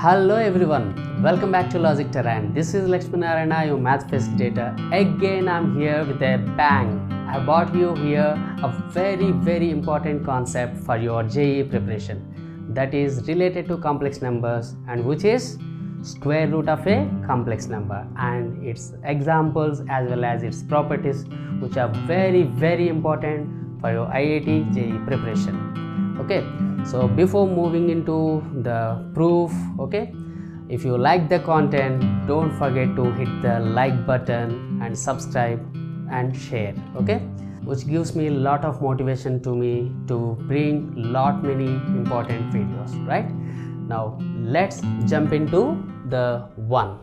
Hello everyone, welcome back to Logic Terrain. This is Lakshmi Narayana, your math facilitator. Again I'm here with a bang. I brought you here a very important concept for your JEE preparation, that is related to complex numbers, and which is square root of a complex number and its examples as well as its properties, which are very important for your IIT JEE preparation. Okay, so before moving into the proof, okay, if you like the content, don't forget to hit the like button and subscribe and share, okay, which gives me a lot of motivation to me to bring many important videos. Right now let's jump into the one.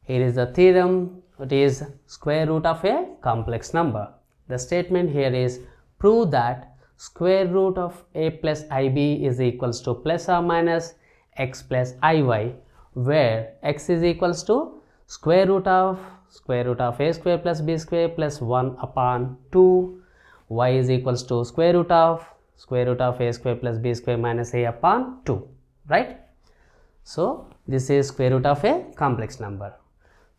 Here is the theorem. It is square root of a complex number. The statement here is prove that square root of a plus ib is equals to plus or minus x plus iy, where x is equals to square root of a square plus b square plus 1 upon 2, y is equals to square root of a square plus b square minus a upon 2, right? So this is square root of a complex number.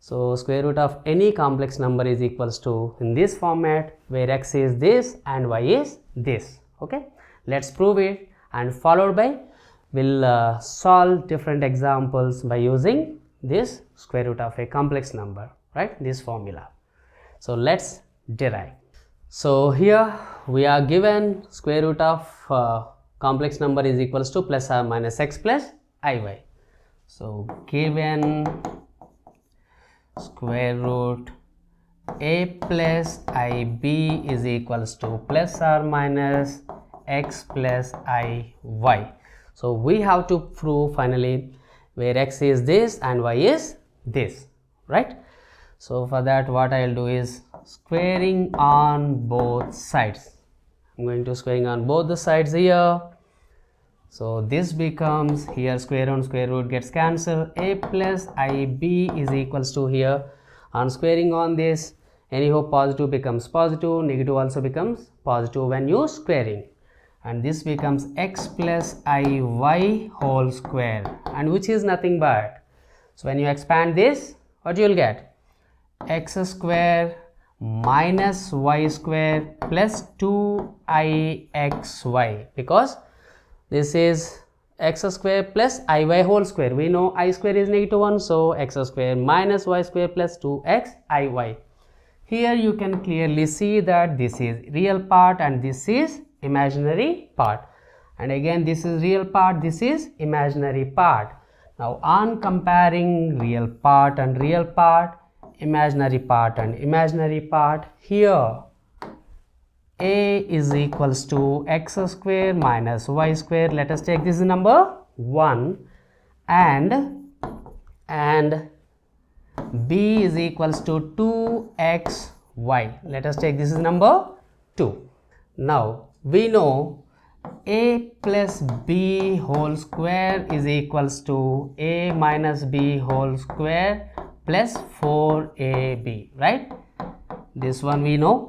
So square root of any complex number is equals to, in this format, where x is this and y is this. Okay, let's prove it, and followed by we'll solve different examples by using this square root of a complex number, right, this formula. So let's derive. So here we are given square root of complex number is equals to plus or minus x plus iy. So given square root a plus ib is equals to plus or minus x plus iy. So we have to prove finally where x is this and y is this, right? So for that, what I'll do is squaring on both sides. I'm going to squaring on both the sides here. So this becomes, here square on square root gets cancelled, a plus ib is equals to, here on squaring on this, anyhow positive becomes positive, negative also becomes positive when you squaring, and this becomes x plus iy whole square, and which is nothing but, so when you expand this, what you will get, x square minus y square plus 2ixy, because this is x square plus iy whole square. We know I square is -1, so x square minus y square plus 2x iy. Here you can clearly see that this is real part and this is imaginary part, and again this is real part, this is imaginary part. Now on comparing real part and real part, imaginary part and imaginary part, here a is equals to x square minus y square, let us take this number 1, and b is equals to 2xy, let us take this is number 2. Now we know a plus b whole square is equals to a minus b whole square plus 4ab, right? This one we know.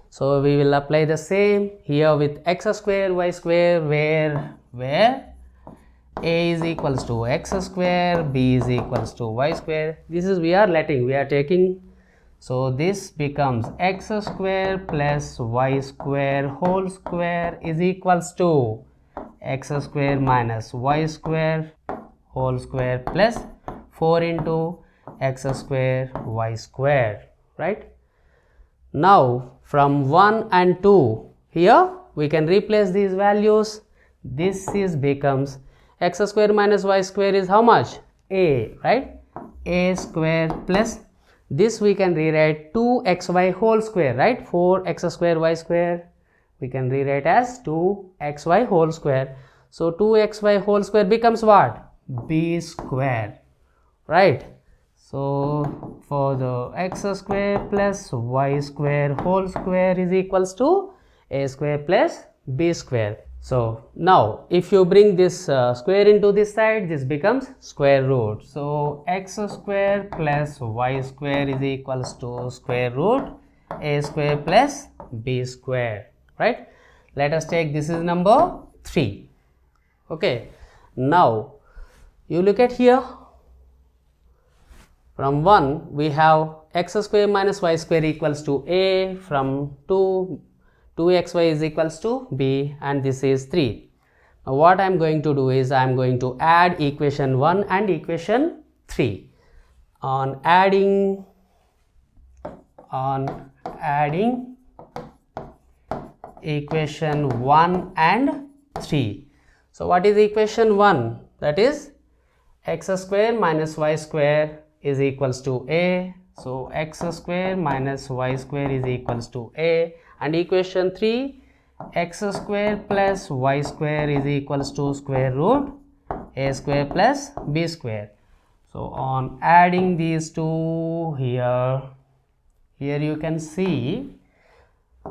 So we will apply the same here with x square y square, where a is equals to x square, b is equals to y square. This is we are taking, so this becomes x square plus y square whole square is equals to x square minus y square whole square plus 4 into x square y square, right? Now from 1 and 2, here we can replace these values. This is becomes x square minus y square is how much? A, right? A square plus this we can rewrite 2xy whole square, right? 4x square y square we can rewrite as 2xy whole square. So 2xy whole square becomes what? B square, right? So for the x square plus y square whole square is equals to a square plus b square. So now if you bring this square into this side, this becomes square root. So x square plus y square is equals to square root a square plus b square, right? Let us take this is number 3. Okay, now You look at here, from 1 we have x square minus y square equals to a, from 2xy is equals to b, and this is 3. Now what I am going to do is I am going to add equation 1 and equation 3. On adding equation 1 and 3. So what is equation 1? That is x square minus y square is equals to a. So x square minus y square is equals to a, and equation 3, x square plus y square is equals to square root a square plus b square. So on adding these two here you can see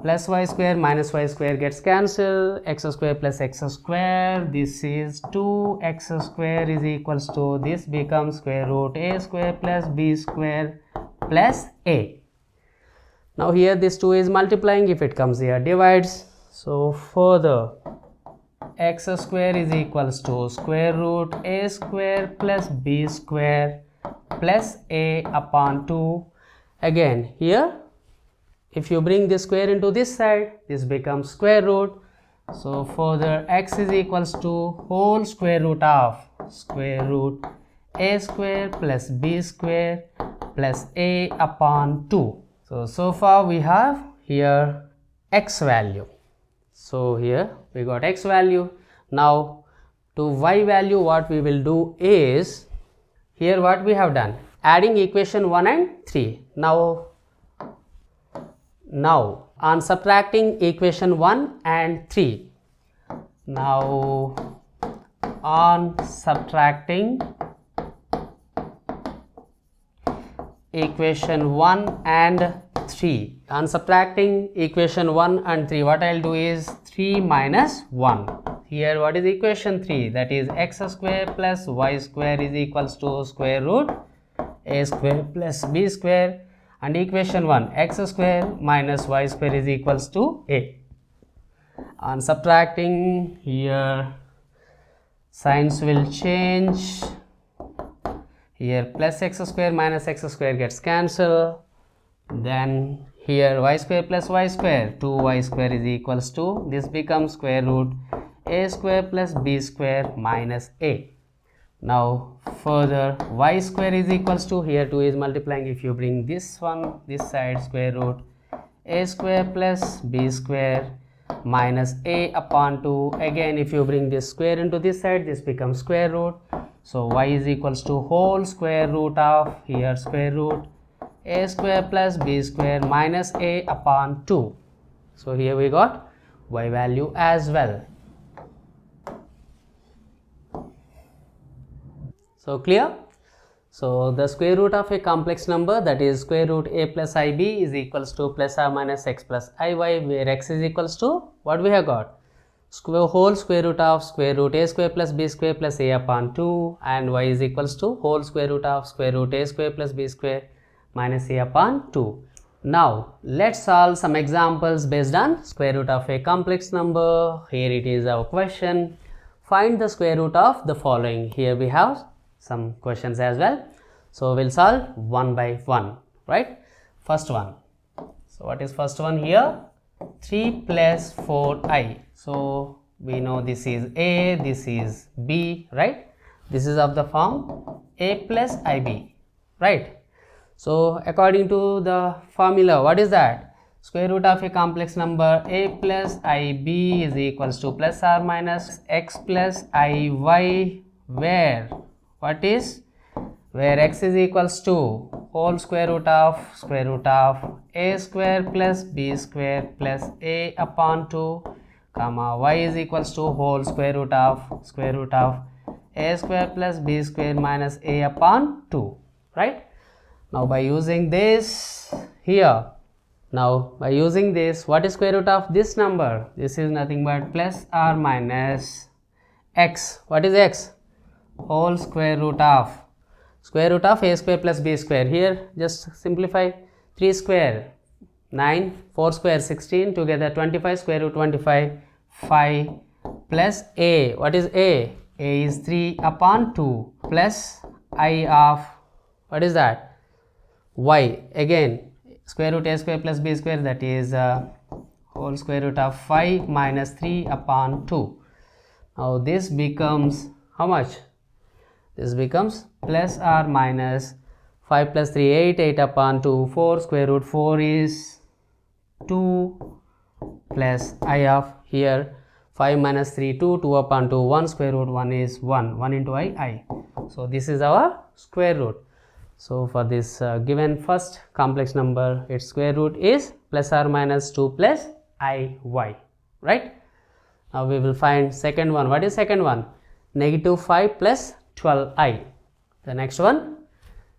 plus y square minus y square gets cancelled, x square plus x square, this is 2x square is equals to, this becomes square root a square plus b square plus a. Now here this 2 is multiplying, if it comes here divides. So further x square is equals to square root a square plus b square plus a upon 2. Again here if you bring this square into this side, this becomes square root. So further x is equals to whole square root of square root a square plus b square plus a upon 2. So far we have here x value. So here we got x value. Now to y value what we will do is, here what we have done, adding equation 1 and 3. Now on subtracting equation 1 and 3, now on subtracting equation 1 and 3, on subtracting equation 1 and 3, what I will do is 3 minus 1. Here what is equation 3? That is x square plus y square is equals to square root a square plus b square, and equation 1 x square minus y square is equals to a. On subtracting here signs will change, here plus x square minus x square gets cancelled, then here y square plus y square, 2y square is equals to, this becomes square root a square plus b square minus a. Now further y square is equals to, here 2 is multiplying, if you bring this one this side, square root a square plus b square minus a upon 2. Again if you bring this square into this side, this becomes square root. So y is equals to whole square root of, here square root a square plus b square minus a upon 2. So here we got y value as well. So clear? So the square root of a complex number, that is square root a plus ib is equals to plus or minus x plus iy, where x is equals to what we have got, whole square root of square root a square plus b square plus a upon 2, and y is equals to whole square root of square root a square plus b square minus a upon 2. Now let's solve some examples based on square root of a complex number. Here it is our question. Find the square root of the following. Here we have some questions as well. So we'll solve one by one, right? First one. So what is first one here? 3 plus 4i. So we know this is a, this is b, right? This is of the form a plus ib, right? So according to the formula, what is that? Square root of a complex number a plus ib is equals to plus or minus x plus iy, where what is, where x is equals to whole square root of a square plus b square plus a upon 2, comma y is equals to whole square root of a square plus b square minus a upon 2, right? Now by using this here, what is square root of this number? This is nothing but plus or minus x. What is x? Whole square root of a square plus b square. Here just simplify, 3 square 9, 4 square 16, together 25, square root 25, 5 plus a. What is a? A is 3 upon 2. plus I of, what is that, y, again square root a square plus b square, that is whole square root of 5 minus 3 upon 2. Now this becomes how much? This becomes plus or minus 5 plus 3 8, 8 upon 2 4, square root 4 is 2 plus I of, here 5 minus 3 2, 2 upon 2 1, square root 1 is 1, 1 into I. So this is our square root. So for this given first complex number, its square root is plus or minus 2 plus IY, right? Now we will find second one. What is second one? Negative 5 plus 12I. The next one,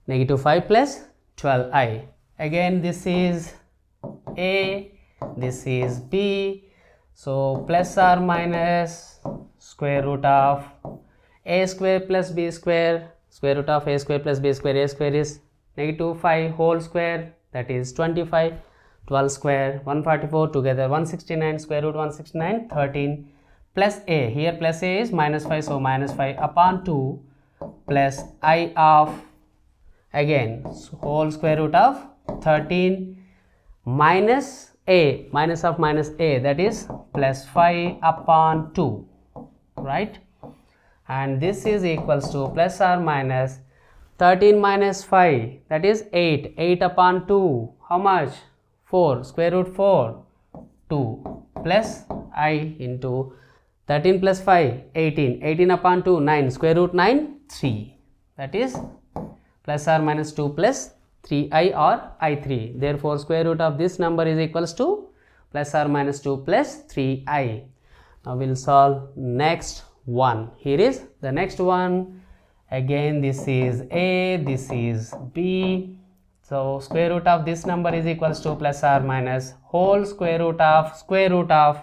negative 5 plus 12I. Again this is A, this is B. So plus or minus square root of a square plus b square, square root of a square plus b square, a square is negative 5 whole square, that is 25, 12 square 144, together 169, square root 169 13, plus a, here plus a is minus 5, so minus 5 upon 2 plus I of, again whole square root of 13 minus a, minus of minus a, that is plus 5 upon 2, right? And this is equals to plus or minus 13 minus 5, that is 8, 8 upon 2, how much? 4, square root 4, 2 plus I into 13 plus 5, 18, 18 upon 2, 9, square root 9, 3, that is plus or minus 2 plus 3I or I3. Therefore square root of this number is equals to plus or minus 2 plus 3I. Now we will solve next one. Here is the next one. Again this is A, this is B. So square root of this number is equals to plus or minus whole square root of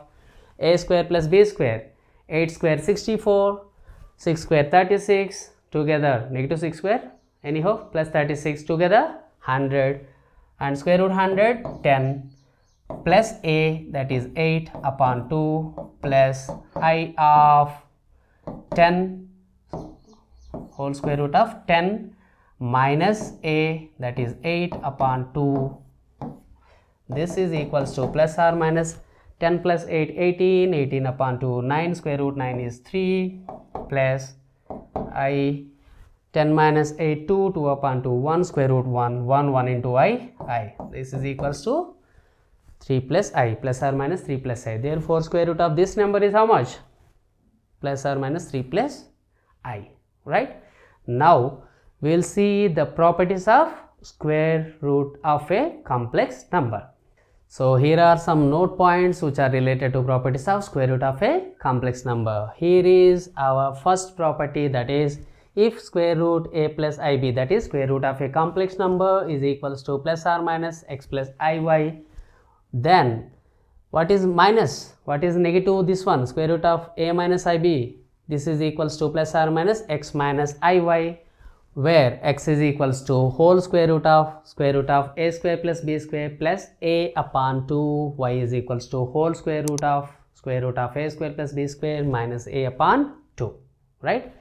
a square plus b square. 8 square 64, 6 square 36, together negative 6 square anyhow plus 36, together 100, and square root 100 10 plus a, that is 8 upon 2 plus I of 10 whole square root of 10 minus a, that is 8 upon 2. This is equals to plus or minus 10 plus 8 18, 18 upon 2 9, square root 9 is 3 plus I 10 minus 8 2, 2 upon 2 1, square root 1 1, 1 into I. This is equals to 3 plus I, plus or minus 3 plus I. Therefore square root of this number is how much? Plus or minus 3 plus I, right? Now we will see the properties of square root of a complex number. So here are some note points which are related to properties of square root of a complex number. Here is our first property, that is if square root a plus ib, that is square root of a complex number, is equals to plus or minus x plus iy, then what is minus, what is negative, this one square root of a minus ib, this is equals to plus or minus x minus iy, where x is equals to whole square root of a square plus b square plus a upon 2, y is equals to whole square root of a square plus b square minus a upon 2, right?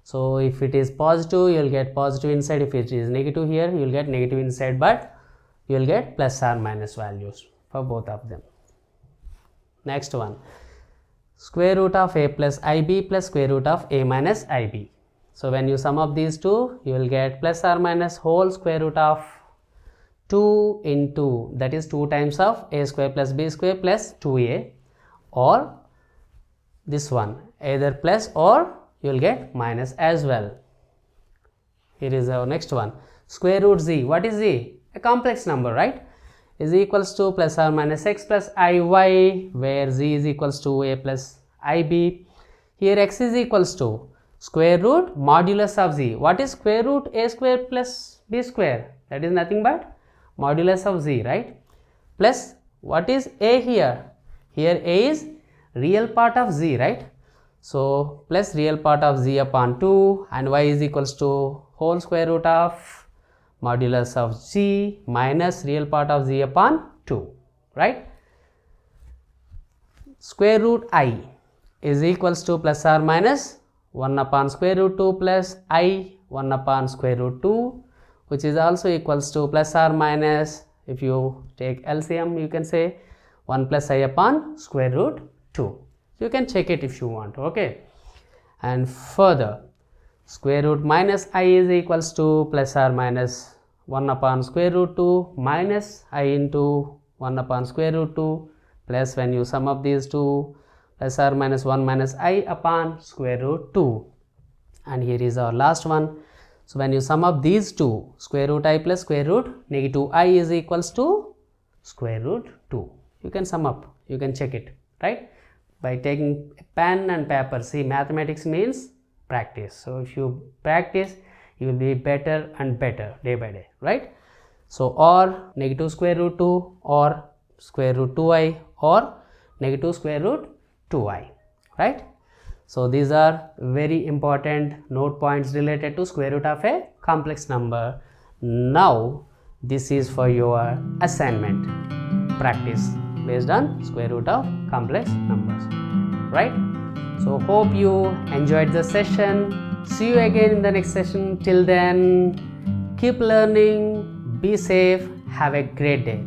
So if it is positive, you will get positive inside. If it is negative here, you will get negative inside, but you will get plus or minus values for both of them. Next one, square root of a plus ib plus square root of a minus ib. So when you sum up these two, you will get plus or minus whole square root of 2 into, that is 2 times of a square plus b square plus 2a, or this one either plus or you will get minus as well. Here is our next one, square root z. What is z? A complex number, right? Is equals to plus or minus x plus iy, where z is equals to a plus ib. Here x is equals to square root modulus of z. What is square root a square plus b square? That is nothing but modulus of z, right? Plus what is a here? Here a is real part of z, right? So plus real part of z upon 2, and y is equals to whole square root of modulus of z minus real part of z upon 2, right? Square root I is equals to plus or minus 1 upon square root 2 plus I 1 upon square root 2, which is also equals to plus or minus, if you take LCM, you can say 1 plus I upon square root 2. You can check it if you want, okay. And further, square root minus I is equals to plus or minus 1 upon square root 2 minus I into 1 upon square root 2 plus, when you sum up these two, plus or minus 1 minus I upon square root 2. And here is our last one. So when you sum up these two, square root I plus square root negative I is equals to square root 2. You can sum up, you can check it, right, by taking pen and paper. See, mathematics means practice. So if you practice, you will be better and better day by day, right? So or negative square root 2 or square root 2i or negative square root 2i, right? So these are very important note points related to square root of a complex number. Now this is for your assignment practice based on square root of complex numbers, right? So hope you enjoyed the session. See you again in the next session. Till then, keep learning, be safe, have a great day.